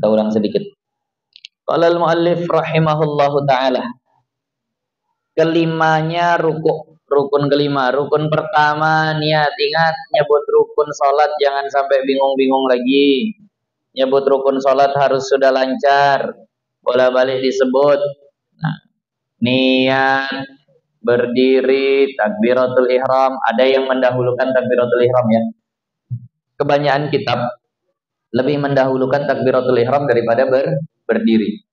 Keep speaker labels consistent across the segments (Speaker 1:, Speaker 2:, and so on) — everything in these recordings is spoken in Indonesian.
Speaker 1: Kita ulang sedikit. Qala al-muallif rahimahullahu taala. Kelimanya rukun kelima. Rukun pertama niat. Ingat, nyebut rukun salat jangan sampai bingung-bingung lagi. Nyebut rukun salat harus sudah lancar. Bolak-balik disebut. Nah, niat, berdiri, takbiratul ihram. Ada yang mendahulukan takbiratul ihram ya. Kebanyakan kitab lebih mendahulukan takbiratul ihram daripada berdiri.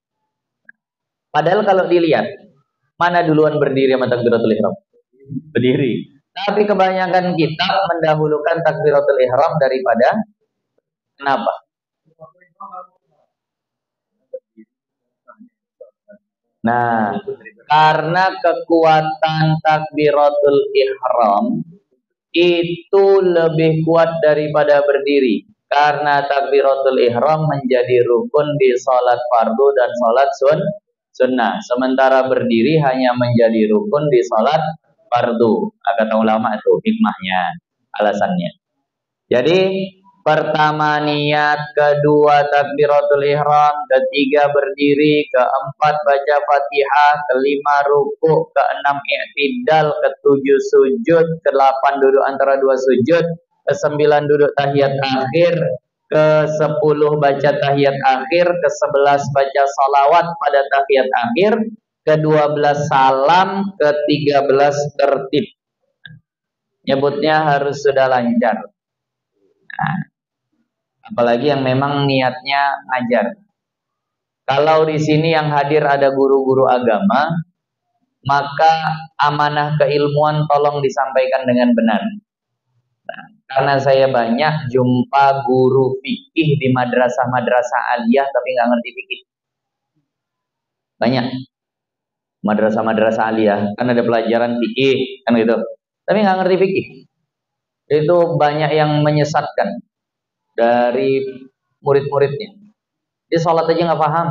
Speaker 1: Padahal kalau dilihat, mana duluan berdiri sama takbiratul ihram? Berdiri. Tapi kebanyakan kitab mendahulukan takbiratul ihram daripada kenapa? Nah, karena kekuatan takbiratul ihram itu lebih kuat daripada berdiri. Karena takbiratul ihram menjadi rukun di salat fardu dan salat sunnah. Sementara berdiri hanya menjadi rukun di salat fardu. Kata ulama itu hikmahnya, alasannya. Jadi pertama niat, kedua takbiratul ihram, ketiga berdiri, keempat baca Fatihah, kelima ruku', keenam i'tidal, ketujuh sujud, kedelapan duduk antara dua sujud, ke-9 duduk tahiyat akhir, ke-10 baca tahiyat akhir, ke-11 baca salawat pada tahiyat akhir, ke-12 salam, ke-13 tertib. Nyebutnya harus sudah lancar. Nah, apalagi yang memang niatnya ngajar. Kalau di sini yang hadir ada guru-guru agama, maka amanah keilmuan tolong disampaikan dengan benar. Nah, karena saya banyak jumpa guru fikih di madrasah-madrasah aliyah tapi nggak ngerti fikih. Banyak madrasah-madrasah aliyah kan ada pelajaran fikih kan gitu, tapi nggak ngerti fikih. Itu banyak yang menyesatkan dari murid-muridnya. Dia sholat aja nggak paham.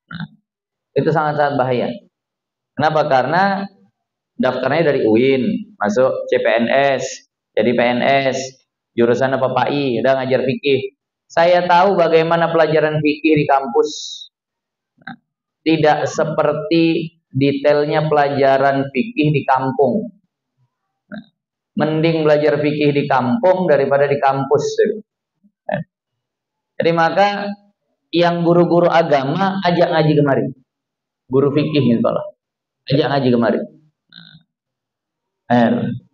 Speaker 1: Nah, itu sangat-sangat bahaya. Kenapa? Karena daftarnya dari UIN, masuk CPNS, jadi PNS, jurusan apa PAI, udah ngajar fikih. Saya tahu bagaimana pelajaran fikih di kampus. Nah, tidak seperti detailnya pelajaran fikih di kampung. Nah, mending belajar fikih di kampung daripada di kampus. Nah, jadi maka yang guru-guru agama ajak ngaji kemari. Guru fikih insya Allah. Ajak ngaji kemari.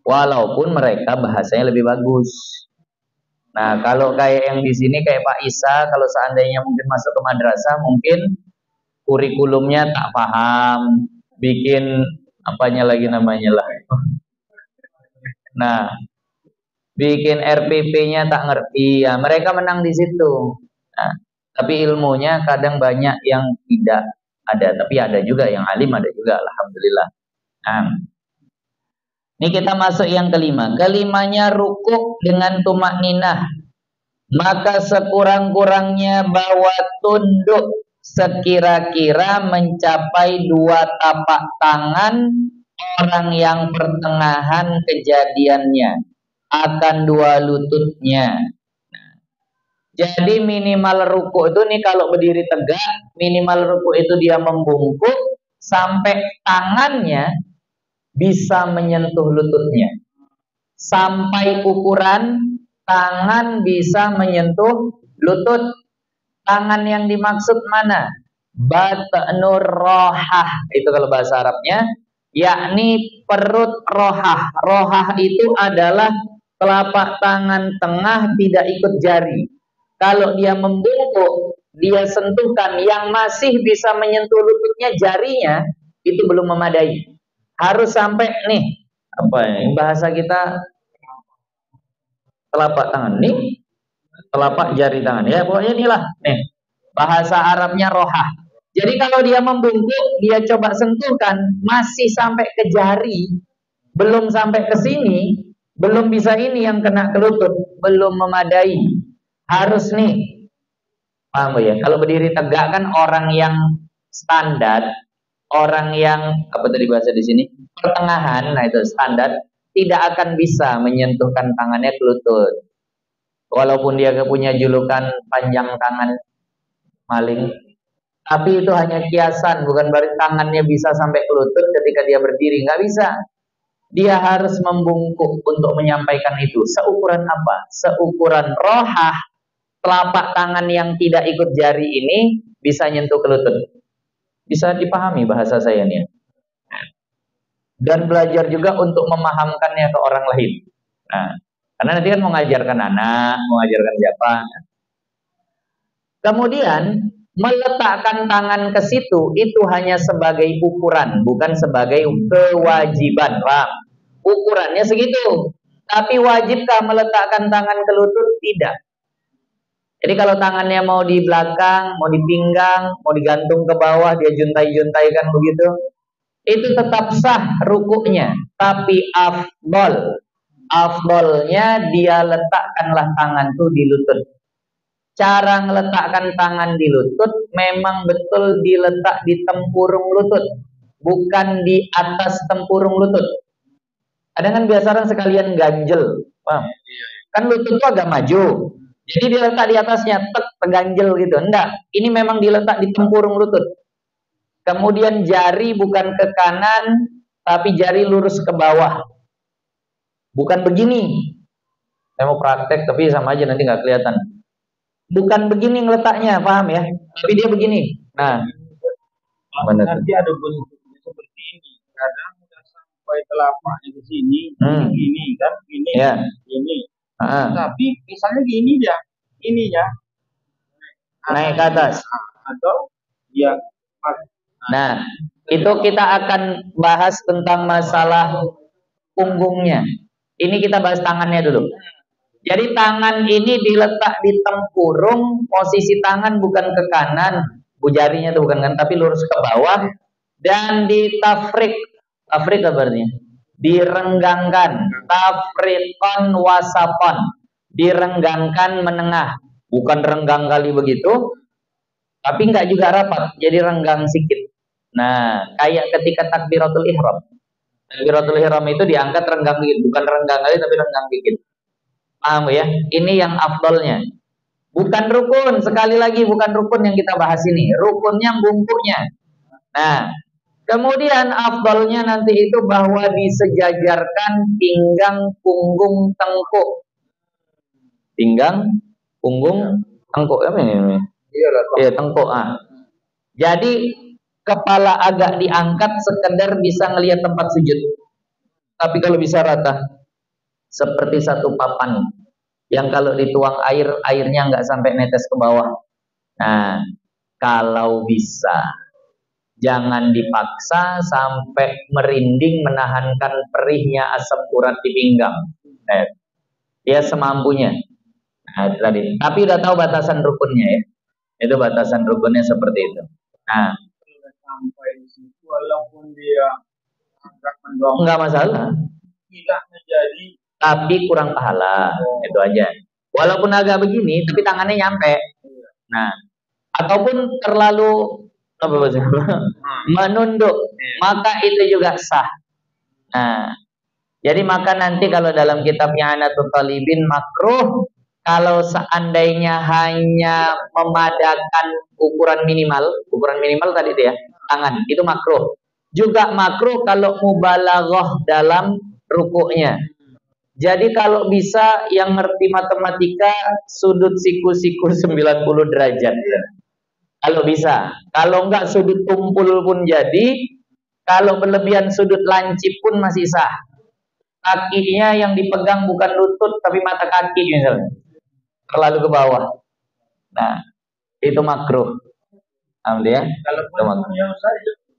Speaker 1: Walaupun mereka bahasanya lebih bagus. Nah, kalau kayak yang di sini kayak Pak Isa, kalau seandainya mungkin masuk ke madrasah, mungkin kurikulumnya tak paham, bikin apanya lagi namanya lah. Nah, bikin RPP-nya tak ngerti, ya mereka menang di situ. Nah, tapi ilmunya kadang banyak yang tidak ada, tapi ada juga yang alim, ada juga, alhamdulillah. Nah, ini kita masuk yang kelima. Kelimanya rukuk dengan tumak ninah. Maka sekurang-kurangnya bawa tunduk sekira-kira mencapai 2 tapak tangan orang yang pertengahan kejadiannya. Akan 2 lututnya. Jadi minimal rukuk itu nih kalau berdiri tegak, minimal rukuk itu dia membungkuk sampai tangannya bisa menyentuh lututnya. Sampai ukuran tangan bisa menyentuh lutut. Tangan yang dimaksud mana? Batnur rohah. Itu kalau bahasa Arabnya. Yakni perut rohah. Rohah itu adalah telapak tangan tengah tidak ikut jari. Kalau dia membungkuk, dia sentuhkan yang masih bisa menyentuh lututnya jarinya, itu belum memadai. Harus sampai nih, apa ya, bahasa kita telapak tangan nih, telapak jari tangan ya, pokoknya inilah nih bahasa Arabnya rohah. Jadi kalau dia membungkuk, dia coba sentuhkan masih sampai ke jari, belum sampai ke sini, belum bisa ini yang kena ke lutut, belum memadai. Harus nih, paham ya? Kalau berdiri tegak kan orang yang standar, orang yang apa tadi bahasa di sini pertengahan, nah itu standar, tidak akan bisa menyentuhkan tangannya ke lutut. Walaupun dia punya julukan panjang tangan maling. Tapi itu hanya kiasan, bukan berarti tangannya bisa sampai ke lutut ketika dia berdiri. Nggak bisa. Dia harus membungkuk untuk menyampaikan itu. Seukuran apa? Seukuran rohah, telapak tangan yang tidak ikut jari ini bisa nyentuh ke lutut. Bisa dipahami bahasa saya nih. Dan belajar juga untuk memahamkannya ke orang lain. Nah, karena nanti kan mau ngajarkan anak, mau ngajarkan siapa. Kemudian meletakkan tangan ke situ itu hanya sebagai ukuran, bukan sebagai kewajiban. Paham? Ukurannya segitu. Tapi wajibkah meletakkan tangan ke lutut? Tidak. Jadi kalau tangannya mau di belakang, mau di pinggang, mau digantung ke bawah, dia juntai-juntaikan begitu, itu tetap sah rukuknya. Tapi afdolnya dia letakkanlah tangan itu di lutut. Cara meletakkan tangan di lutut memang betul diletak di tempurung lutut, bukan di atas tempurung lutut. Ada kan biasa orang sekalian ganjel, paham? Kan lutut itu agak maju, jadi diletak di atasnya, terganjel gitu. Enggak, ini memang diletak di tempurung lutut. Kemudian jari bukan ke kanan, tapi jari lurus ke bawah. Bukan begini. Saya mau praktek, tapi sama aja nanti nggak kelihatan. Bukan begini ngeletaknya, paham ya? Tapi dia begini. Nah,
Speaker 2: nanti ada bentuknya seperti ini. Kadang udah sampai telapaknya ke sini, gini kan, ini,
Speaker 1: ya.
Speaker 2: Ini. Tapi misalnya gini dia, ininya
Speaker 1: naik ke atas.
Speaker 2: Atau dia.
Speaker 1: Nah, itu kita akan bahas tentang masalah punggungnya. Ini kita bahas tangannya dulu. Jadi tangan ini diletak di tempurung, posisi tangan bukan ke kanan, jarinya itu bukan kan, tapi lurus ke bawah, dan ditafrik. Tafrik apa artinya? Direnggangkan. Tafrikon wasapon. Direnggangkan menengah. Bukan renggang kali begitu, tapi enggak juga rapat, jadi renggang sedikit. Nah, kayak ketika takbiratul ihram. Takbiratul ihram itu diangkat renggang dikit, bukan renggang kali tapi renggang dikit. Paham ya? Ini yang afdolnya. Bukan rukun, sekali lagi bukan rukun yang kita bahas ini. Rukunnya bungkuknya. Nah, kemudian afdolnya nanti itu bahwa disejajarkan pinggang, punggung, tengkuk. Pinggang, punggung, tengkuk. Apa ini? Iya, tengkuk. Jadi kepala agak diangkat sekedar bisa ngelihat tempat sujud. Tapi kalau bisa rata. Seperti satu papan yang kalau dituang air, airnya nggak sampai netes ke bawah. Nah, kalau bisa jangan dipaksa sampai merinding menahankan perihnya asam urat di pinggang. Dia semampunya. Nah, tadi. Tapi udah tahu batasan rukunnya ya. Itu batasan rukunnya seperti itu. Nah,
Speaker 2: sampai di situ walaupun dia agak mendorong,
Speaker 1: nggak masalah.
Speaker 2: Tidak menjadi,
Speaker 1: tapi kurang pahala, itu aja. Walaupun agak begini, tapi tangannya nyampe. Nah, ataupun terlalu menunduk, maka itu juga sah. Nah, jadi maka nanti kalau dalam kitabnya Anatul Talibin makruh kalau seandainya hanya memadakan ukuran minimal tadi itu ya, tangan itu makruh. Juga makruh kalau mubalaghah dalam rukuknya. Jadi kalau bisa yang ngerti matematika sudut siku-siku 90 derajat. Kalau bisa. Kalau enggak sudut tumpul pun jadi. Kalau berlebihan sudut lancip pun masih sah. Kakinya yang dipegang bukan lutut tapi mata kaki misalnya. Terlalu ke bawah. Nah, itu makruh. Alhamdulillah.
Speaker 2: Kalau punya usaha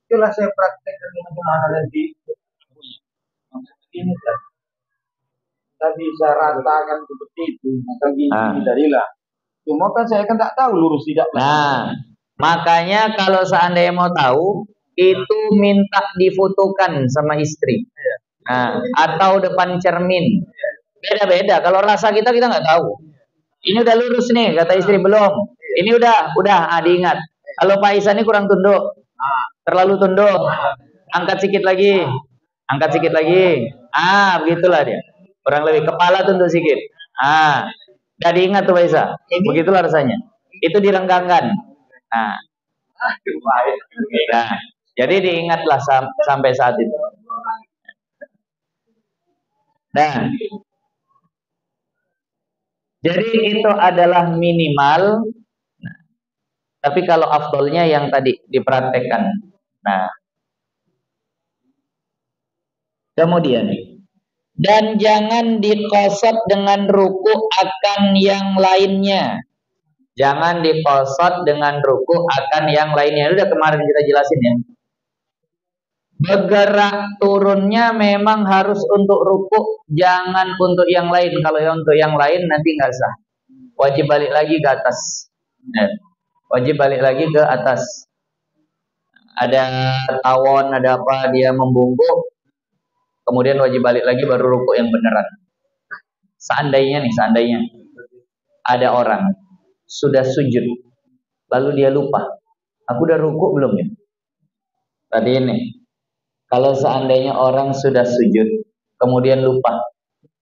Speaker 2: itulah saya praktekkan bagaimana nanti. Ini kan. Kita bisa ratakan seperti itu, maka gini darilah. Cuma kan saya kan tak tahu lurus tidak.
Speaker 1: Nah, makanya kalau seandainya mau tahu, itu minta difotokan sama istri. Nah, atau depan cermin. Beda-beda. Kalau rasa kita nggak tahu. Ini udah lurus nih, kata istri belum. Ini udah, diingat. Kalau Pak Isa ini kurang tunduk, terlalu tunduk. Angkat sedikit lagi, begitulah dia. Kurang lebih kepala tunduk sedikit. Udah diingat tuh Pak Isa. Begitulah rasanya. Itu direnggangkan. Nah, nah, jadi diingatlah sampai saat itu. Nah, jadi itu adalah minimal. Nah, tapi kalau afdolnya yang tadi dipraktekkan. Nah, kemudian dan jangan dikosot dengan ruku akan yang lainnya. Jangan dikosot dengan ruku akan yang lainnya. Udah kemarin kita jelasin ya. Bergerak turunnya memang harus untuk ruku, jangan untuk yang lain. Kalau yang untuk yang lain nanti nggak sah. Wajib balik lagi ke atas. Wajib balik lagi ke atas. Ada tawon, ada apa, dia membungkuk, kemudian wajib balik lagi baru ruku yang beneran. Seandainya ada orang sudah sujud, lalu dia lupa, aku udah ruku belum ya? Tadi ini, kalau seandainya orang sudah sujud, kemudian lupa,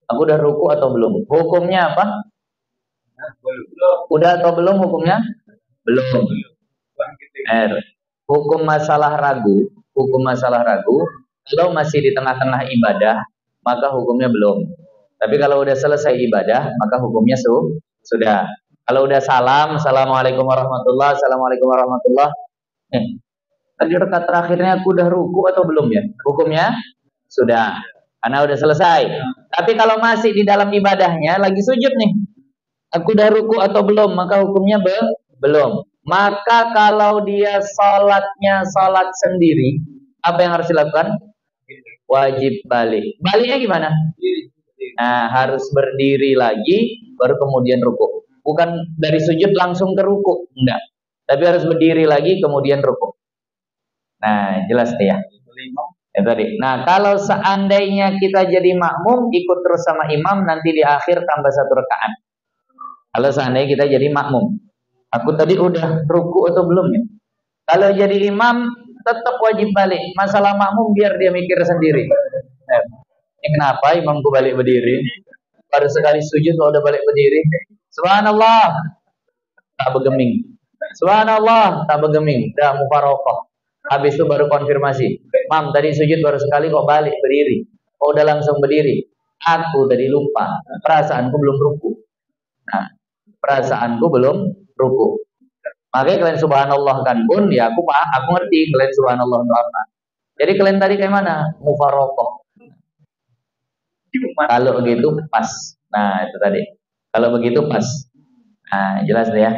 Speaker 1: aku udah ruku atau belum? Hukumnya apa? Udah atau belum hukumnya? Belum. Hukum masalah ragu, kalau masih di tengah-tengah ibadah, maka hukumnya belum. Tapi kalau udah selesai ibadah, maka hukumnya sudah. Kalau udah salam, assalamualaikum warahmatullah, assalamualaikum warahmatullah. Tadi rakaat terakhirnya aku udah ruku atau belum ya? Hukumnya sudah, karena udah selesai. Tapi kalau masih di dalam ibadahnya, lagi sujud nih, aku udah ruku atau belum? Maka hukumnya belum. Maka kalau dia sholat sendiri, apa yang harus dilakukan? Wajib balik. Baliknya gimana? Nah, harus berdiri lagi, baru kemudian ruku. Bukan dari sujud langsung ke ruku, enggak. Tapi harus berdiri lagi, kemudian ruku. Nah, jelas ya. Itu tadi. Nah, kalau seandainya kita jadi makmum, ikut terus sama imam, nanti di akhir tambah 1 rakaat. Kalau seandainya kita jadi makmum, aku tadi udah ruku atau belum ya? Kalau jadi imam, tetap wajib balik. Masalah makmum biar dia mikir sendiri. Ini kenapa imamku balik berdiri? Baru sekali sujud kalau udah balik berdiri. Subhanallah, tak bergeming. Subhanallah, tak bergeming. Dah mufarokoh. Habis itu baru konfirmasi. Mam, tadi sujud baru sekali kok balik berdiri. Kok udah langsung berdiri? Aku tadi lupa. Perasaanku belum ruku. Nah, perasaanku belum ruku. Makanya kalian subhanallah kan pun, ya aku ngerti kalian subhanallah itu apa. Jadi kalian tadi kayak mana? Mufarokoh. Kalau gitu pas. Nah, itu tadi. Kalau begitu pas. Nah, jelas deh ya.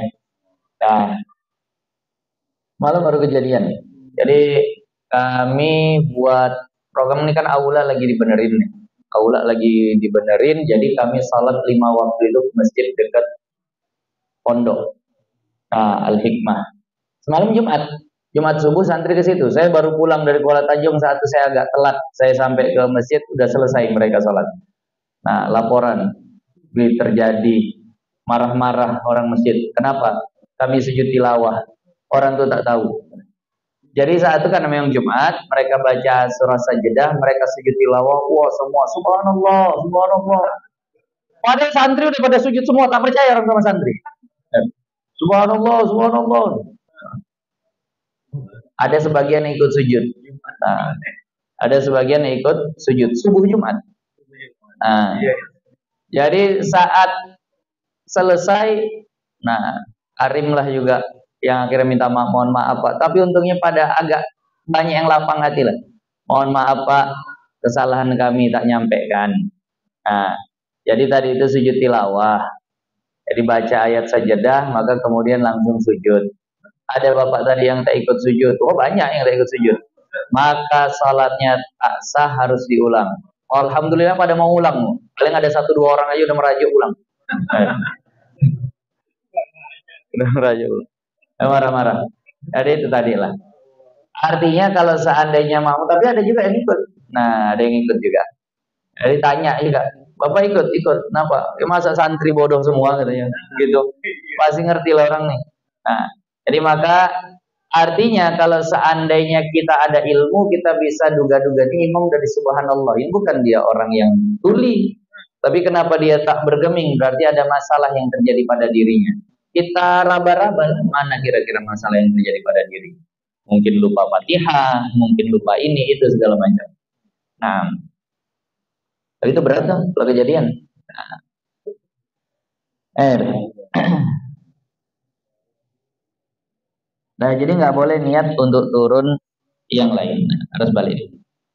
Speaker 1: Nah, malam baru kejadian. Jadi kami buat program ini kan aula lagi dibenerin nih. Aula lagi dibenerin, jadi kami salat 5 waktu itu ke masjid dekat pondok. Nah, Al-Hikmah. Semalam Jumat subuh santri ke situ. Saya baru pulang dari Kuala Tanjung saat itu saya agak telat. Saya sampai ke masjid udah selesai mereka salat. Nah, laporan terjadi marah-marah orang masjid. Kenapa? Kami sujud tilawah. Orang tuh tak tahu. Jadi saat itu kan memang Jumat, mereka baca surah Sajdah, mereka sujud tilawah. Wah, semua subhanallah, subhanallah. Padahal santri udah pada sujud semua, tak percaya orang sama santri. Subhanallah, subhanallah. Ada sebagian yang ikut sujud. Nah, ada sebagian yang ikut sujud subuh Jumat. Nah, jadi saat selesai, nah Arimlah juga yang akhirnya minta maaf, mohon maaf Pak. Tapi untungnya pada agak banyak yang lapang hati lah. Mohon maaf Pak, kesalahan kami tak nyampaikan. Nah, jadi tadi itu sujud tilawah. Jadi baca ayat sajadah, maka kemudian langsung sujud. Ada bapak tadi yang tak ikut sujud. Oh, banyak yang tak ikut sujud. Maka salatnya tak sah, harus diulang. Alhamdulillah pada mau ulang. Paling ada 1-2 orang aja udah merajuk ulang. Udah merajuk ulang. Marah-marah. Jadi itu tadi lah. Artinya kalau seandainya mau, tapi ada juga yang ikut. Nah, ada yang ikut juga. Jadi tanya juga, Bapak ikut. Kenapa? Ya, masa santri bodoh semua katanya. Gitu. Pasti ngerti lah orang nih. Nah, jadi maka artinya kalau seandainya kita ada ilmu, kita bisa duga-duga ini imam dari subhanallah. Ini bukan dia orang yang tuli. Tapi kenapa dia tak bergeming? Berarti ada masalah yang terjadi pada dirinya. kita raba-raba mana kira-kira masalah yang terjadi pada diri. Mungkin lupa Fatihah, mungkin lupa ini itu segala macam. Nah, itu berat kan kalau kejadian. Nah, jadi nggak boleh niat untuk turun yang lain, harus balik.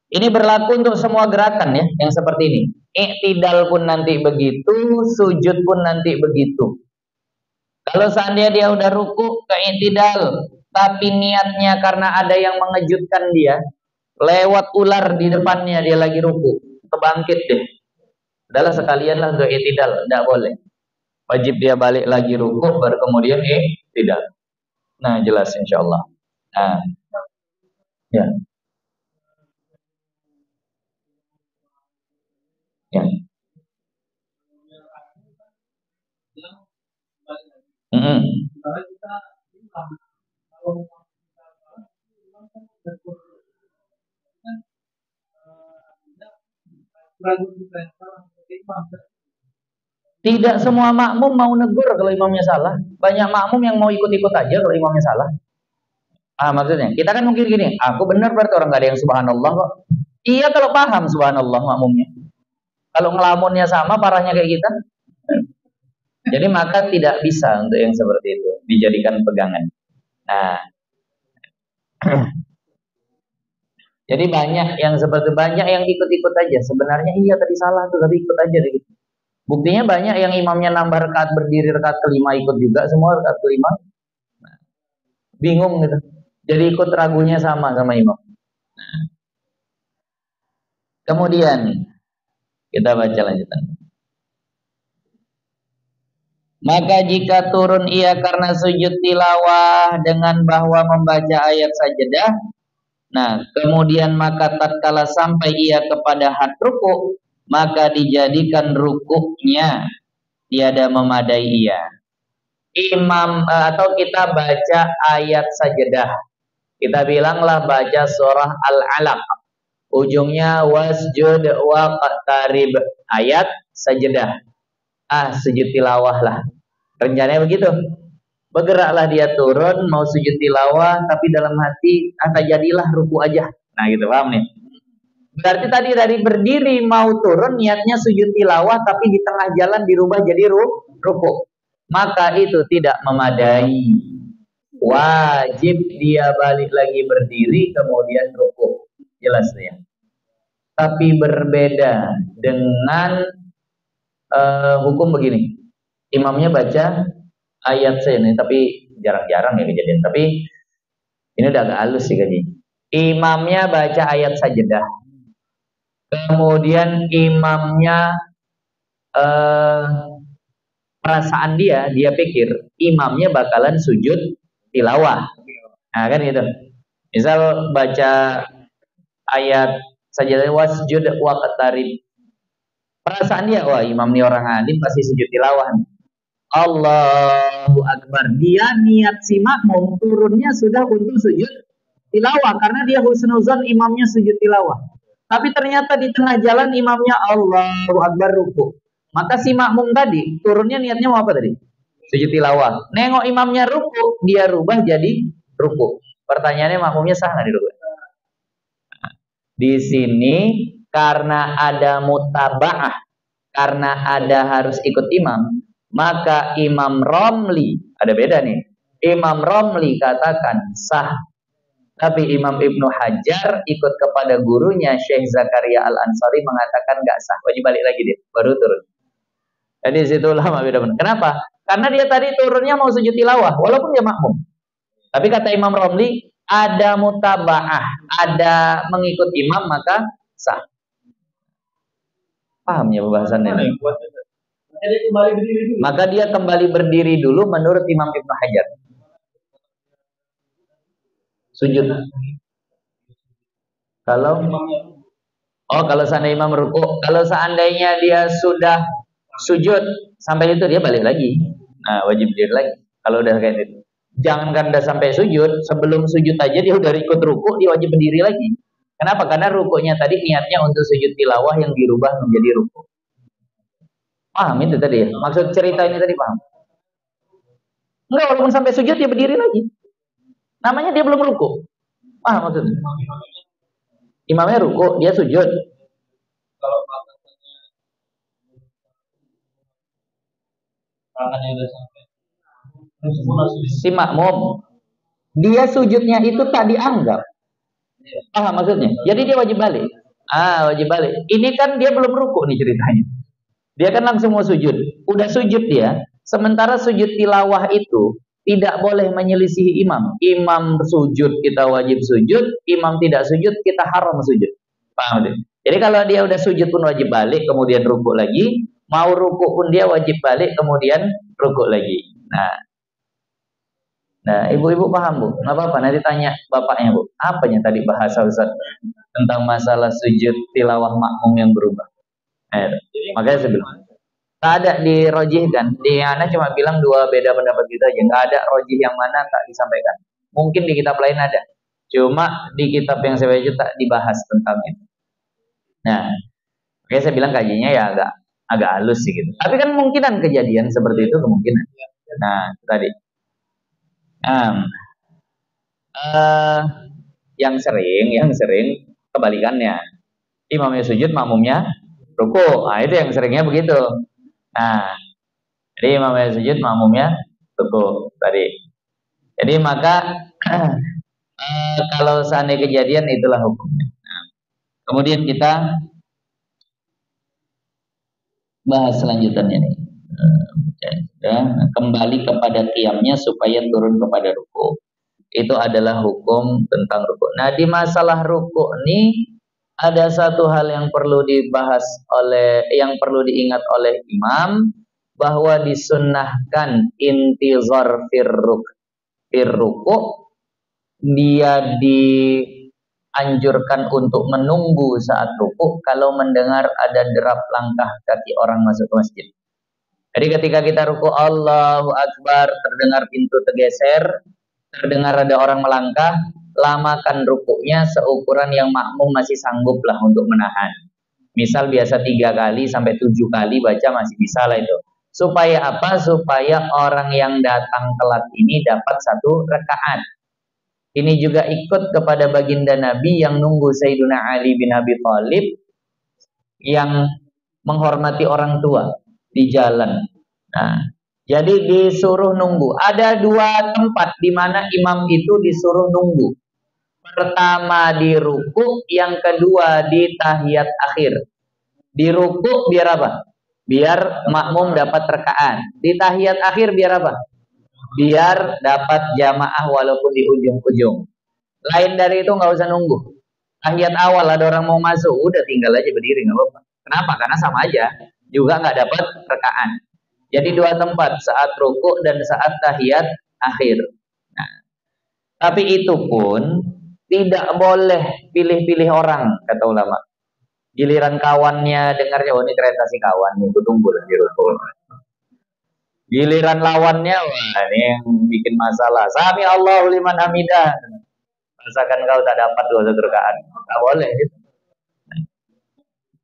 Speaker 1: Ini berlaku untuk semua gerakan ya, yang seperti ini. Iktidal pun nanti begitu, sujud pun nanti begitu. Kalau seandainya dia udah ruku ke iktidal, tapi niatnya karena ada yang mengejutkan dia, lewat ular di depannya dia lagi ruku, kebangkit deh. Adalah sekalianlah untuk iktidal, tidak boleh. Wajib dia balik lagi ruku, baru kemudian iktidal. Nah, jelas insyaallah. Nah, ya. Ya. Tidak semua makmum mau negur kalau imamnya salah. Banyak makmum yang mau ikut-ikut aja kalau imamnya salah. Maksudnya, kita kan mungkin gini, aku benar berarti orang nggak ada yang subhanallah kok. Iya kalau paham subhanallah makmumnya. Kalau ngelamunnya sama, parahnya kayak kita. Jadi maka tidak bisa untuk yang seperti itu dijadikan pegangan. Nah, jadi banyak yang ikut-ikut aja. Sebenarnya iya tadi salah tuh, tapi ikut aja deh. Buktinya banyak yang imamnya nambah rakaat berdiri rakaat kelima ikut juga semua rakaat kelima. Nah, bingung gitu. Jadi ikut ragunya sama imam. Nah, kemudian kita baca lanjutan. Maka jika turun ia karena sujud tilawah dengan bahwa membaca ayat sajadah, nah kemudian maka tatkala sampai ia kepada had ruku, maka dijadikan rukuknya tiada memadai ia. Imam atau kita baca ayat sajadah, kita bilanglah baca surah Al-Alaq, ujungnya wasjud waqtarib, ayat sajadah. Sujud tilawah lah. Rencananya begitu. Bergeraklah dia turun mau sujud tilawah, tapi dalam hati jadilah ruku aja. Nah gitu, paham nih? Berarti tadi dari berdiri mau turun niatnya sujud tilawah, tapi di tengah jalan dirubah jadi ruku. Maka itu tidak memadai. Wajib dia balik lagi berdiri kemudian ruku. Jelas ya. Tapi berbeda dengan hukum begini, imamnya baca ayat saya nih, tapi jarang-jarang ya kejadian. Tapi ini udah agak halus sih kaji. Imamnya baca ayat sajadah, kemudian imamnya perasaan dia pikir imamnya bakalan sujud tilawah. Nah kan gitu. Misal baca ayat sajadah wasjud waqtarib. Perasaan dia, wah imam ini orang alim pasti sujud tilawah. Allahu Akbar. Dia niat si makmum turunnya sudah untuk sujud tilawah karena dia husnuzon imamnya sujud tilawah. Tapi ternyata di tengah jalan imamnya Allahu Akbar ruku. Maka si makmum tadi turunnya niatnya mau apa tadi? Sujud tilawah. Nengok imamnya ruku, dia rubah jadi ruku. Pertanyaannya makmumnya sah nggak di ruku? Di sini karena ada mutaba'ah, karena ada harus ikut imam, maka Imam Romli, ada beda nih, Imam Romli katakan sah, tapi Imam Ibnu Hajar ikut kepada gurunya Syekh Zakaria Al-Ansari mengatakan gak sah, wajib balik lagi dia, baru turun. Jadi situ ulama beda. Kenapa? Karena dia tadi turunnya mau sujud tilawah, walaupun dia makmum. Tapi kata Imam Romli, ada mutaba'ah, ada mengikut imam, maka sah. Paham ya pembahasannya? Maka dia kembali berdiri dulu menurut Imam Ibnu Hajar. Sujud. Kalau seandainya imam ruku, kalau seandainya dia sudah sujud sampai itu dia balik lagi. Nah, wajib berdiri lagi. Kalau udah kayak gitu. Jangankan udah sampai sujud, sebelum sujud aja dia udah ikut ruku, dia wajib berdiri lagi. Kenapa? Karena rukunya tadi niatnya untuk sujud tilawah yang dirubah menjadi ruku. Paham itu tadi ya? Maksud cerita ini tadi paham? Enggak, walaupun sampai sujud dia berdiri lagi. Namanya dia belum ruku. Maksudnya? Imamnya ruku, dia sujud. Kalau tangannya udah sampai si makmum, dia sujudnya itu tak dianggap. Paham maksudnya? Jadi dia wajib balik. Wajib balik. Ini kan dia belum ruku nih ceritanya. Dia kan langsung mau sujud. Udah sujud dia. Sementara sujud tilawah itu tidak boleh menyelisihi imam. Imam sujud, kita wajib sujud. Imam tidak sujud, kita haram sujud. Paham? Jadi kalau dia udah sujud pun wajib balik, kemudian rukuk lagi. Mau rukuk pun dia wajib balik, kemudian rukuk lagi. Nah, ibu-ibu paham, Bu? Nggak apa-apa, nanti tanya bapaknya, Bu. Apanya tadi bahasa Ustaz? Tentang masalah sujud tilawah makmum yang berubah. Makanya saya bilang, tak ada dirojihkan. Di Ana cuma bilang dua beda pendapat kita aja. Nggak ada rojih yang mana tak disampaikan. Mungkin di kitab lain ada. Cuma di kitab yang saya baca tak dibahas tentang itu. Nah, makanya saya bilang kajiannya ya agak halus sih gitu. Tapi kan kemungkinan kejadian seperti itu kemungkinan. Nah, tadi. Yang sering kebalikannya. Imamnya sujud, makmumnya ruku. Nah, itu yang seringnya begitu. Nah, jadi imamnya sujud, makmumnya ruku tadi. Jadi maka kalau seandainya kejadian itulah hukumnya. Nah, kemudian kita bahas selanjutnya nih. Kembali kepada qiyamnya supaya turun kepada ruku. Itu adalah hukum tentang ruku. Nah, di masalah ruku nih ada satu hal yang perlu dibahas yang perlu diingat oleh imam, bahwa disunnahkan intizar firruku, dia dianjurkan untuk menunggu saat ruku kalau mendengar ada derap langkah kaki orang masuk ke masjid. Jadi ketika kita ruku Allahu Akbar, terdengar pintu tergeser, terdengar ada orang melangkah, lamakan rukuknya seukuran yang makmum masih sanggup lah untuk menahan. Misal biasa 3 kali sampai 7 kali baca masih bisa lah itu. Supaya apa? Supaya orang yang datang telat ini dapat 1 rakaat. Ini juga ikut kepada baginda Nabi yang nunggu Sayyidina Ali bin Abi Thalib yang menghormati orang tua di jalan. Nah, jadi disuruh nunggu. Ada 2 tempat di mana imam itu disuruh nunggu. Pertama di ruku, yang kedua di tahiyat akhir. Di ruku biar apa? Biar makmum dapat rakaat. Di tahiyat akhir biar apa? Biar dapat jamaah walaupun di ujung-ujung. Lain dari itu nggak usah nunggu. Tahiyat awal ada orang mau masuk, udah tinggal aja berdiri nggak apa-apa. Kenapa? Karena sama aja, juga nggak dapat rakaat. Jadi 2 tempat, saat ruku dan saat tahiyat akhir. Nah, tapi itu pun tidak boleh pilih-pilih orang, kata ulama. Giliran kawannya dengarnya, oh ini kereta si kawan, itu tunggu di ruku. Giliran lawannya, wah ini yang bikin masalah. Sami Allahu liman hamidah. Rasakan kau tak dapat 2 rakaat. Tak boleh.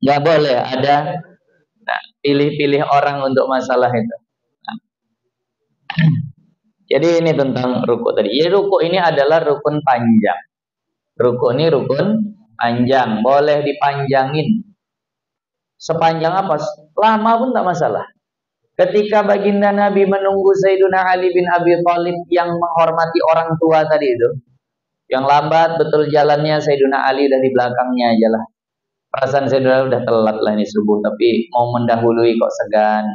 Speaker 1: Nggak boleh ada pilih-pilih orang untuk masalah itu. Nah. Jadi ini tentang ruku tadi. Jadi ruku ini adalah rukun panjang. Ruku ini rukun panjang, boleh dipanjangin. Sepanjang apa? Lama pun tak masalah. Ketika baginda Nabi menunggu Sayyidina Ali bin Abi Thalib yang menghormati orang tua tadi itu, yang lambat betul jalannya, Sayyidina Ali udah di belakangnya aja lah. Perasaan Sayyidina udah telat lah ini subuh, tapi mau mendahului kok segan.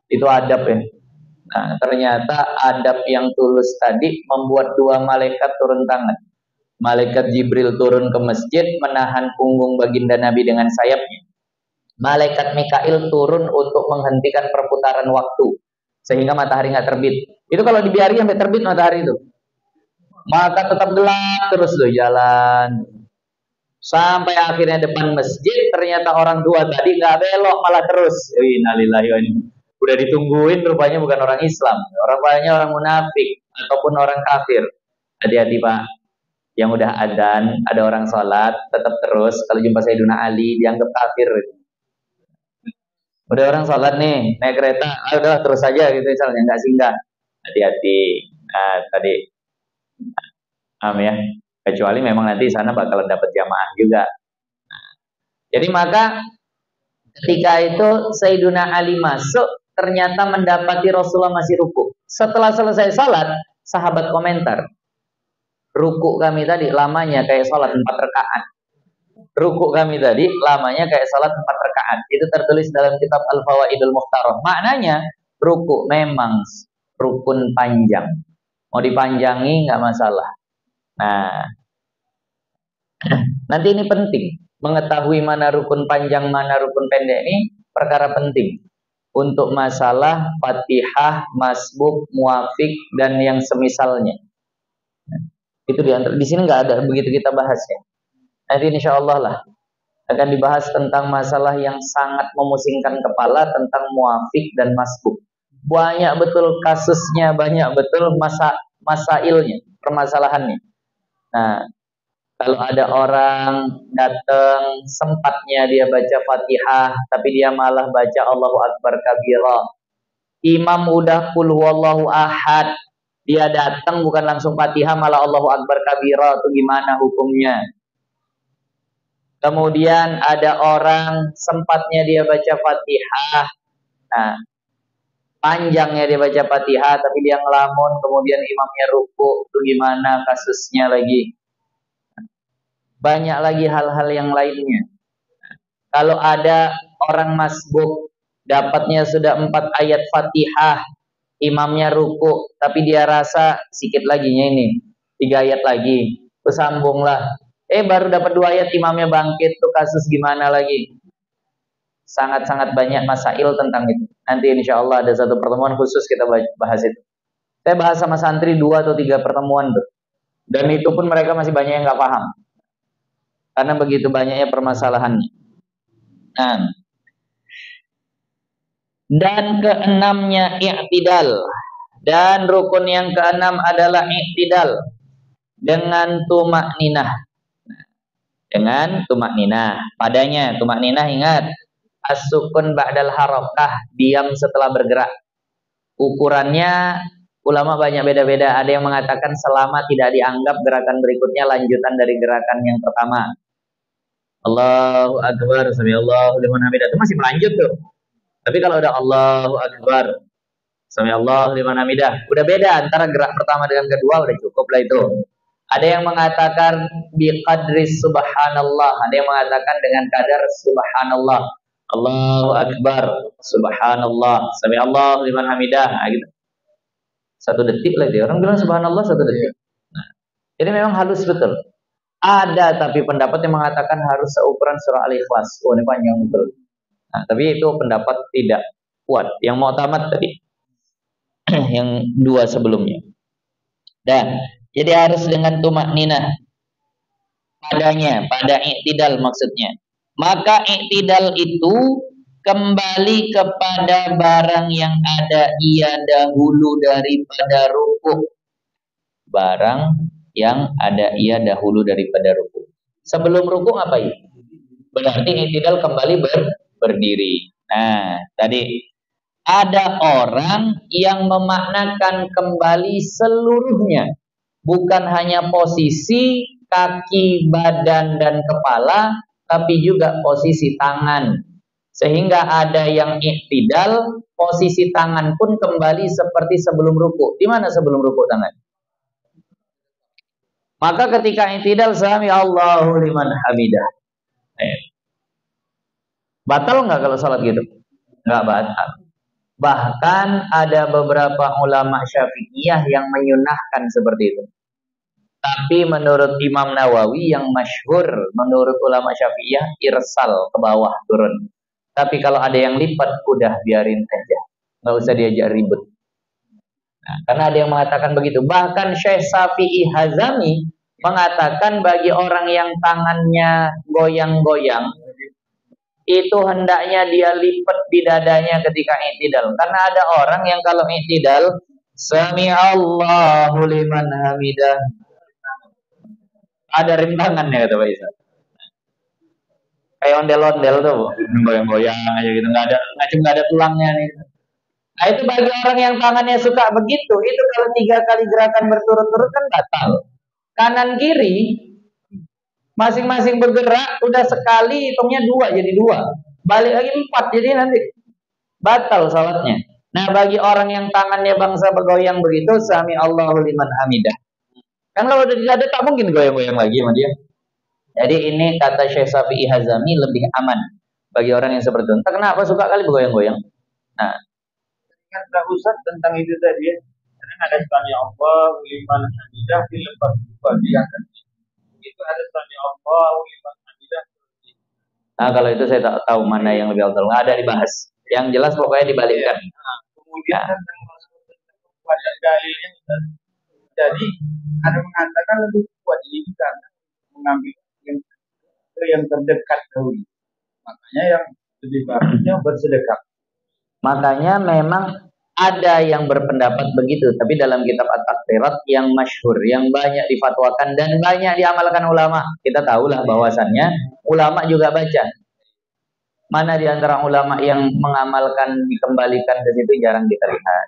Speaker 1: Itu adab ya. Nah, ternyata adab yang tulus tadi membuat 2 malaikat turun tangan. Malaikat Jibril turun ke masjid menahan punggung baginda Nabi dengan sayapnya. Malaikat Mikail turun untuk menghentikan perputaran waktu sehingga matahari nggak terbit. Itu kalau dibiarin sampai terbit matahari itu, maka tetap gelap terus loh jalan. Sampai akhirnya depan masjid, ternyata orang tua tadi nggak belok malah terus. Innalillahi wa inna. Udah ditungguin, rupanya bukan orang Islam, rupanya orang munafik ataupun orang kafir. Hati-hati Pak, yang udah adzan, ada orang sholat, tetap terus. Kalau jumpa Sayyidina Ali, dianggap kafir. Udah orang sholat nih, naik kereta, udah terus aja gitu misalnya, nggak singgah. hati-hati. Nah, tadi ya. Kecuali memang nanti sana bakalan dapat jamaah juga. Nah, jadi maka ketika itu Sayyiduna Ali masuk, ternyata mendapati Rasulullah masih ruku. Setelah selesai salat, sahabat komentar, ruku kami tadi lamanya kayak salat 4 rakaat. Ruku kami tadi lamanya kayak salat 4 rakaat. Itu tertulis dalam kitab Al-Fawaidul Mukhtarah. Maknanya ruku memang rukun panjang. Mau dipanjangi nggak masalah. Nah, nanti ini penting. Mengetahui mana rukun panjang, mana rukun pendek ini perkara penting. Untuk masalah Fatihah, Masbuk, Muafik, dan yang semisalnya. Itu di sini nggak ada begitu kita bahas ya. Nanti insya Allah lah akan dibahas tentang masalah yang sangat memusingkan kepala tentang Muafik dan Masbuk. Banyak betul kasusnya, banyak betul masailnya, permasalahannya. Nah, kalau ada orang datang sempatnya dia baca Fatihah, tapi dia malah baca Allahu Akbar kabira. Imam udah qul huwallahu ahad, dia datang bukan langsung Fatihah malah Allahu Akbar kabira, itu gimana hukumnya? Kemudian ada orang sempatnya dia baca Fatihah, nah, panjangnya dia baca Fatihah, tapi dia ngelamun, kemudian imamnya ruku, itu gimana kasusnya lagi? Banyak lagi hal-hal yang lainnya. Kalau ada orang masbuk, dapatnya sudah 4 ayat Fatihah, imamnya ruku, tapi dia rasa sedikit lagi ini, 3 ayat lagi, terus sambunglah. Baru dapat 2 ayat imamnya bangkit, tuh kasus gimana lagi? Sangat-sangat banyak masail tentang itu. Nanti insya Allah ada satu pertemuan khusus kita bahas itu. Saya bahas sama santri 2 atau 3 pertemuan tuh. Dan itu pun mereka masih banyak yang nggak paham. Karena begitu banyaknya permasalahannya. Nah. Dan keenamnya i'tidal. Dan rukun yang keenam adalah i'tidal. Dengan tumakninah. Dengan tumakninah. Padanya tumakninah ingat. As-sukun ba'dal harakah. Diam setelah bergerak. Ukurannya ulama banyak beda-beda. Ada yang mengatakan selama tidak dianggap gerakan berikutnya lanjutan dari gerakan yang pertama. Allahu Akbar, sami'allahu liman hamidah, itu masih melanjut tuh. Tapi kalau udah Allahu Akbar, sami'allahu liman hamidah, udah beda antara gerak pertama dengan kedua, udah cukup lah itu. Ada yang mengatakan biqadri subhanallah, ada yang mengatakan dengan kadar subhanallah. Allahu Akbar, subhanallah, sami'allahu liman hamidah, nah, gitu. 1 detik lah dia. Orang bilang subhanallah 1 detik. Nah, jadi memang halus betul. Ada tapi pendapat yang mengatakan harus seukuran surah Al-Ikhlas. Oh, ini panjang betul. Nah, tapi itu pendapat tidak kuat. Yang mu'tamad tadi. Yang 2 sebelumnya. Dan jadi harus dengan tumakninah padanya, pada i'tidal maksudnya. Maka i'tidal itu kembali kepada barang yang ada ia dahulu daripada ruku. Barang yang ada ia dahulu daripada ruku. Sebelum ruku ngapain? Berarti i'tidal kembali berdiri. Nah, tadi ada orang yang memaknakan kembali seluruhnya, bukan hanya posisi kaki, badan, dan kepala, tapi juga posisi tangan. Sehingga ada yang i'tidal, posisi tangan pun kembali seperti sebelum ruku. Di mana sebelum ruku tangan? Maka ketika i'tidal sami Allahu liman hamidah. Batal nggak kalau salat gitu? Nggak batal. Bahkan ada beberapa ulama Syafi'iyah yang menyunahkan seperti itu. Tapi menurut Imam Nawawi yang masyhur menurut ulama Syafi'iyah irsal ke bawah turun. Tapi kalau ada yang lipat udah biarin aja. Nggak usah diajak ribut. Nah, karena ada yang mengatakan begitu. Bahkan Syekh Syafi'i Hazami mengatakan bagi orang yang tangannya goyang-goyang, itu hendaknya dia lipat di dadanya ketika i'tidal. Karena ada orang yang kalau i'tidal, sami Allahu liman hamidah, ada rintangannya kata Pak Isa. Kayak ondel-ondel tuh, goyang-goyang aja gitu, nggak ada tulangnya nih. Nah itu bagi orang yang tangannya suka begitu, itu kalau 3 kali gerakan berturut-turut kan batal. Kanan kiri masing-masing bergerak, udah sekali hitungnya 2 jadi 2, balik lagi 4 jadi nanti batal salatnya. Nah bagi orang yang tangannya bangsa bergoyang begitu, sami Allahu liman hamidah. Kan kalau udah tidak ada tak mungkin goyang-goyang lagi sama dia. Jadi ini kata Syekh Syafi'i Hazami lebih aman bagi orang yang seperti itu. Entah kenapa suka kali bergoyang-goyang. Nah,
Speaker 2: kan tak usah tentang itu tadi ya. Karena ada sami Allah liman hamidah dilepas bagi akan. Itu ada sami Allah liman hamidah.
Speaker 1: Nah, kalau itu saya tak tahu mana yang lebih afdal. Nggak ada dibahas. Yang jelas pokoknya dibalikkan.
Speaker 2: Nah, kemudian tentang kuat dalilnya. Jadi ada mengatakan lebih kuat ini karena mengambil yang terdekat dahulu. Makanya yang lebih bagusnya bersedekah.
Speaker 1: Makanya memang ada yang berpendapat begitu, tapi dalam kitab At-Taqrirat yang masyhur, yang banyak difatwakan dan banyak diamalkan ulama, kita tahulah bahwasannya ulama juga baca. Mana di antara ulama yang mengamalkan dikembalikan ke situ jarang kita lihat.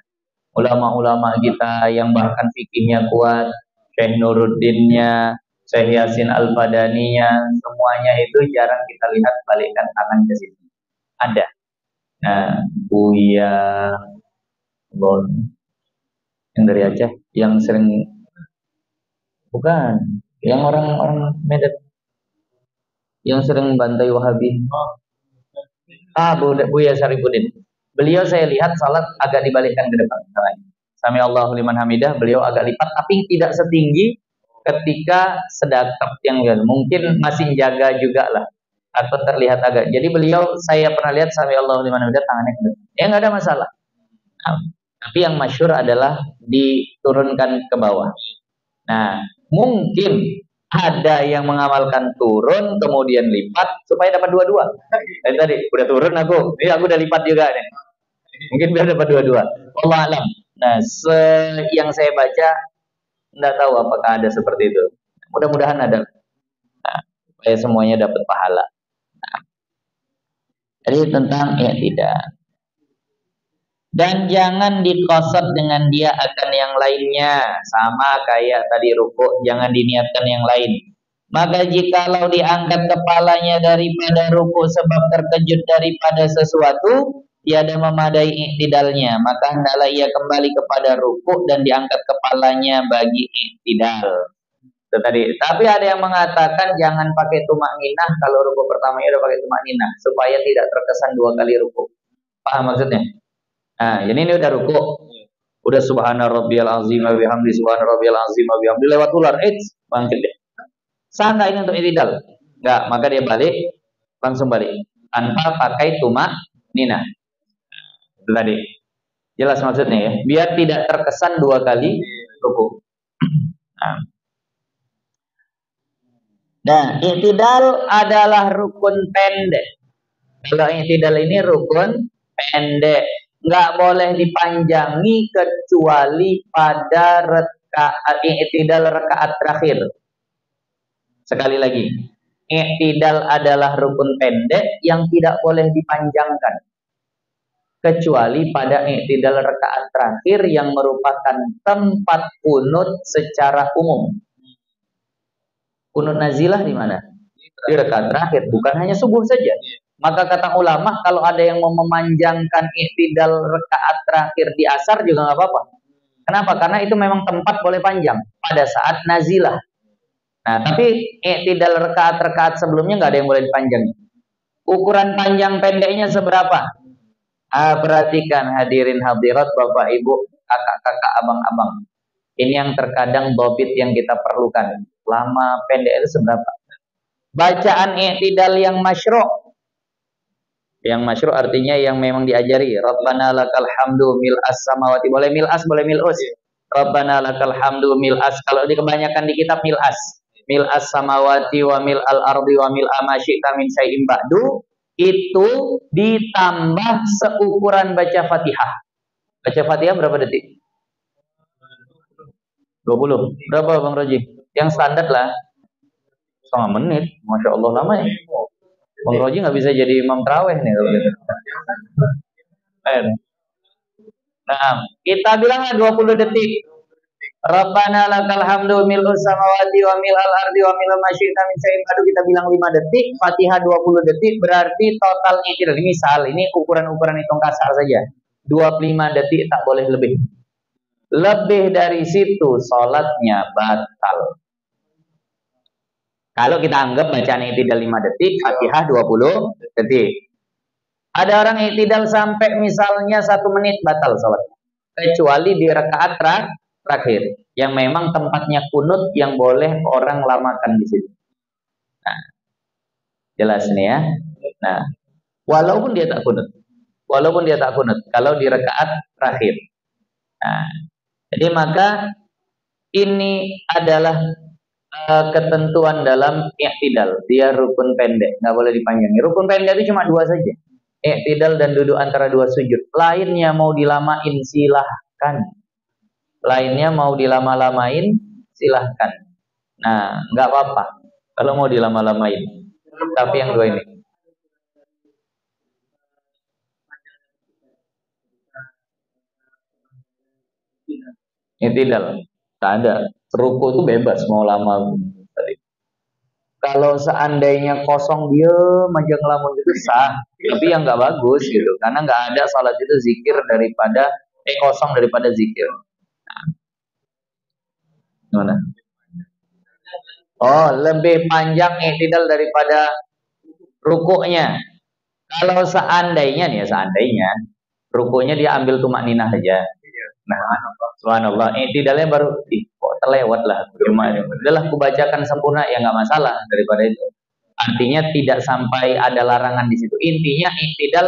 Speaker 1: Ulama-ulama kita yang bahkan fikihnya kuat, Syekh Nuruddinnya, Syekh Yasin Al-Fadaninya, semuanya itu jarang kita lihat balikkan tangan ke situ. Ada. Nah, Buya yang dari Aceh, yang sering bukan, yang orang-orang Medan, yang sering bantai Wahabi. Buya Syarifuddin. Beliau saya lihat salat agak dibalikkan ke depan. Sami Allahu liman hamidah, beliau agak lipat, tapi tidak setinggi ketika sedekap yang mungkin masih jaga juga lah, atau terlihat agak. Jadi beliau saya pernah lihat sami Allahu liman hamidah tangannya ke depan. Ya nggak ada masalah. Nah, tapi yang masyhur adalah diturunkan ke bawah. Nah, mungkin ada yang mengamalkan turun kemudian lipat supaya dapat dua-dua. Tadi udah turun aku, ini aku udah lipat juga nih. Mungkin biar dapat dua-dua. Allah alam. Nah, yang saya baca tidak tahu apakah ada seperti itu. Mudah-mudahan ada. Nah, supaya semuanya dapat pahala. Nah, jadi tentang ya tidak. Dan jangan dikosot dengan dia akan yang lainnya. Sama kayak tadi rukuk, jangan diniatkan yang lain. Maka jikalau diangkat kepalanya daripada rukuk sebab terkejut daripada sesuatu, tiada memadai iktidalnya, maka hendaklah ia kembali kepada rukuk dan diangkat kepalanya bagi iktidal. Itu tadi. Tapi ada yang mengatakan jangan pakai tumak ninah kalau rukuk pertamanya udah pakai tumak ninah, supaya tidak terkesan 2 kali rukuk. Paham maksudnya? Nah, ini udah rukuk. Udah subhana rabbiyal azim wa bihamdi subhana rabbiyal azim wa bihamdi lewat ular. Bangkit deh. Sah enggak ini untuk iktidal? Enggak, maka dia balik, langsung balik tanpa pakai tumak ninah. Itu tadi. Jelas maksudnya ya. Biar tidak terkesan 2 kali rukuk. Nah, iktidal adalah rukun pendek. Kalau iktidal ini rukun pendek. Nggak boleh dipanjangi kecuali pada iktidal rakaat terakhir. Sekali lagi, iktidal adalah rukun pendek yang tidak boleh dipanjangkan kecuali pada iktidal rakaat terakhir yang merupakan tempat kunut secara umum. Kunut nazilah di mana? Di rakaat terakhir, bukan hanya subuh saja. Maka kata ulama, kalau ada yang mau memanjangkan iktidal rakaat terakhir di asar juga nggak apa-apa. Kenapa? Karena itu memang tempat boleh panjang pada saat nazilah. Nah, tapi iktidal rakaat sebelumnya nggak ada yang boleh dipanjang. Ukuran panjang pendeknya seberapa? Perhatikan hadirin hadirat, bapak ibu, kakak-kakak, abang-abang. Ini yang terkadang dobit yang kita perlukan. Lama pendek itu seberapa? Bacaan iktidal yang masyru'. Yang masyru' artinya yang memang diajari. Rabbana lakal hamdu mil'as samawati. Boleh mil'as, boleh mil'us. Rabbana lakal hamdu mil'as. Kalau kebanyakan di kitab mil'as. Mil'as samawati wa mil'al ardi wa mil'a ma syi'ta min syai'in ba'du. Itu ditambah seukuran baca Fatihah. Baca Fatihah berapa detik? 20. Berapa Bang Roji? Yang standar lah. 1/2 menit. Masya Allah lama ya. Bang Roji nggak bisa jadi imam taraweh nih kalau gitu. Nah, kita bilanglah 20 detik. Rabbana lakal hamdu mil'us samawati wa mil'al ardi wa mil'al masyita min syai'in ba'du, kita bilang 5 detik, Fatihah 20 detik, berarti total i'tidal. Misal ini ukuran-ukuran hitung kasar saja. 25 detik, tak boleh lebih. Lebih dari situ salatnya batal. Kalau kita anggap bacaan i'tidal 5 detik, Fatihah 20 detik. Ada orang i'tidal sampai misalnya 1 menit, batal salatnya. Kecuali di rakaat terakhir, yang memang tempatnya kunut, yang boleh orang lamakan di situ. Nah, jelas nih ya. Nah, walaupun dia tak kunut, kalau di rakaat terakhir. Nah, jadi maka ini adalah ketentuan dalam i'tidal. Dia rukun pendek, nggak boleh dipanjangi. Rukun pendek itu cuma 2 saja. I'tidal dan duduk antara 2 sujud. Lainnya mau dilamain silahkan. Lainnya mau dilama-lamain silahkan. Nah, nggak apa-apa kalau mau dilama-lamain. Tapi yang 2 ini. I'tidal tak ada. Ruku itu bebas mau lama. Kalau seandainya kosong dia aja ngelamun itu sah, tapi yang nggak bagus gitu, karena nggak ada salat itu zikir daripada kosong daripada zikir. Mana? Oh, lebih panjang i'tidal daripada rukuknya. Kalau seandainya nih, rukuknya dia ambil tumakninah aja. Nah, subhanallah, i'tidalnya baru kok terlewat lah. Udahlah kubacakan sempurna ya nggak masalah daripada itu. Artinya tidak sampai ada larangan di situ. Intinya i'tidal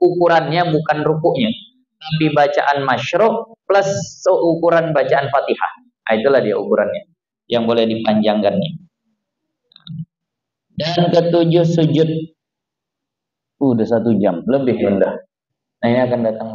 Speaker 1: ukurannya bukan rukuknya, tapi bacaan masyru' plus seukuran bacaan Fatihah. Nah, itulah dia ukurannya yang boleh dipanjangkannya. Dan ketujuh sujud. Udah 1 jam lebih rendah. Nah, ini akan datang